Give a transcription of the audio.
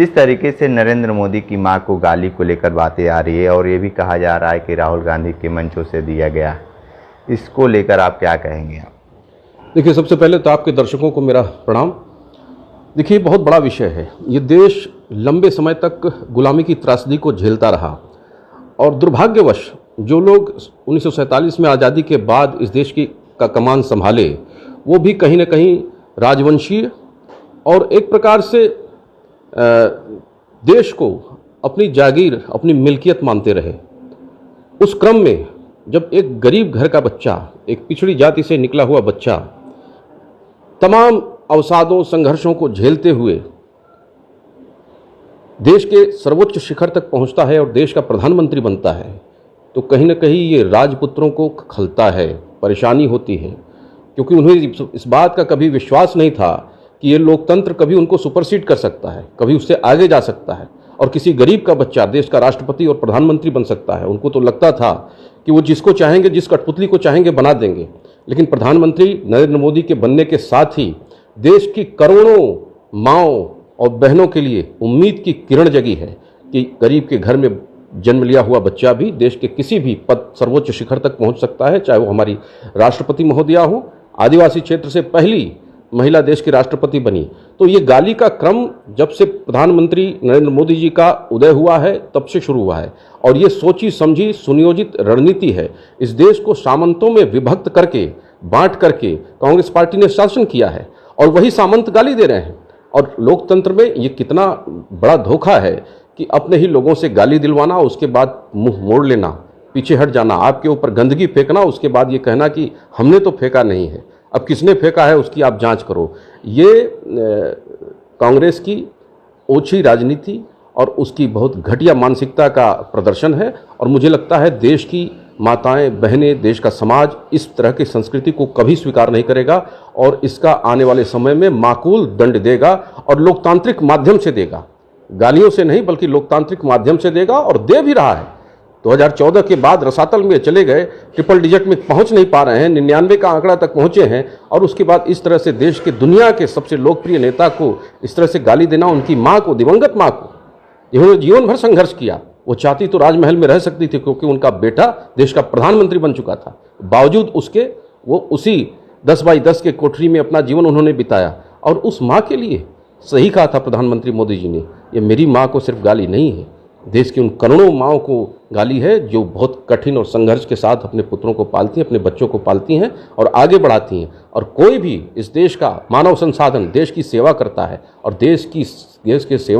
जिस तरीके से नरेंद्र मोदी की मां को गाली को लेकर बातें आ रही है और ये भी कहा जा रहा है कि राहुल गांधी के मंचों से दिया गया, इसको लेकर आप क्या कहेंगे? आप देखिए, सबसे पहले तो आपके दर्शकों को मेरा प्रणाम। देखिए, बहुत बड़ा विषय है। ये देश लंबे समय तक गुलामी की त्रासदी को झेलता रहा और दुर्भाग्यवश जो लोग 1947 में आज़ादी के बाद इस देश का कमान संभाले, वो भी कहीं ना कहीं राजवंशीय और एक प्रकार से देश को अपनी जागीर, अपनी मिल्कियत मानते रहे। उस क्रम में जब एक गरीब घर का बच्चा, एक पिछड़ी जाति से निकला हुआ बच्चा तमाम अवसादों, संघर्षों को झेलते हुए देश के सर्वोच्च शिखर तक पहुंचता है और देश का प्रधानमंत्री बनता है, तो कहीं ना कहीं ये राजपुत्रों को खलता है, परेशानी होती है, क्योंकि उन्हें इस बात का कभी विश्वास नहीं था कि ये लोकतंत्र कभी उनको सुपरसीड कर सकता है, कभी उससे आगे जा सकता है और किसी गरीब का बच्चा देश का राष्ट्रपति और प्रधानमंत्री बन सकता है। उनको तो लगता था कि वो जिसको चाहेंगे, जिस कठपुतली को चाहेंगे बना देंगे। लेकिन प्रधानमंत्री नरेंद्र मोदी के बनने के साथ ही देश की करोड़ों माँओं और बहनों के लिए उम्मीद की किरण जगी है कि गरीब के घर में जन्म लिया हुआ बच्चा भी देश के किसी भी पद, सर्वोच्च शिखर तक पहुंच सकता है, चाहे वो हमारी राष्ट्रपति महोदया हो। आदिवासी क्षेत्र से पहली महिला देश की राष्ट्रपति बनी। तो ये गाली का क्रम जब से प्रधानमंत्री नरेंद्र मोदी जी का उदय हुआ है तब से शुरू हुआ है और ये सोची समझी सुनियोजित रणनीति है। इस देश को सामंतों में विभक्त करके, बांट करके कांग्रेस पार्टी ने शासन किया है और वही सामंत गाली दे रहे हैं। और लोकतंत्र में ये कितना बड़ा धोखा है कि अपने ही लोगों से गाली दिलवाना, उसके बाद मुंह मोड़ लेना, पीछे हट जाना, आपके ऊपर गंदगी फेंकना, उसके बाद ये कहना कि हमने तो फेंका नहीं है, अब किसने फेंका है उसकी आप जांच करो। ये कांग्रेस की ओछी राजनीति और उसकी बहुत घटिया मानसिकता का प्रदर्शन है और मुझे लगता है देश की माताएं, बहनें, देश का समाज इस तरह की संस्कृति को कभी स्वीकार नहीं करेगा और इसका आने वाले समय में माकूल दंड देगा और लोकतांत्रिक माध्यम से देगा, गालियों से नहीं बल्कि लोकतांत्रिक माध्यम से देगा और दे भी रहा है। 2014 के बाद रसातल में चले गए, ट्रिपल डिजिट में पहुंच नहीं पा रहे हैं, 99 का आंकड़ा तक पहुंचे हैं और उसके बाद इस तरह से देश के, दुनिया के सबसे लोकप्रिय नेता को इस तरह से गाली देना, उनकी माँ को, दिवंगत माँ को, जिन्होंने जीवन भर संघर्ष किया, वो चाहती तो राजमहल में रह सकती थी क्योंकि उनका बेटा देश का प्रधानमंत्री बन चुका था, बावजूद उसके वो उसी 10x10 के कोठरी में अपना जीवन उन्होंने बिताया। और उस माँ के लिए सही कहा था प्रधानमंत्री मोदी जी ने, ये मेरी माँ को सिर्फ गाली नहीं है, देश की उन करोड़ों माँओं को गाली है जो बहुत कठिन और संघर्ष के साथ अपने पुत्रों को पालती हैं, अपने बच्चों को पालती हैं और आगे बढ़ाती हैं। और कोई भी इस देश का मानव संसाधन, देश की सेवा करता है और देश के सेवक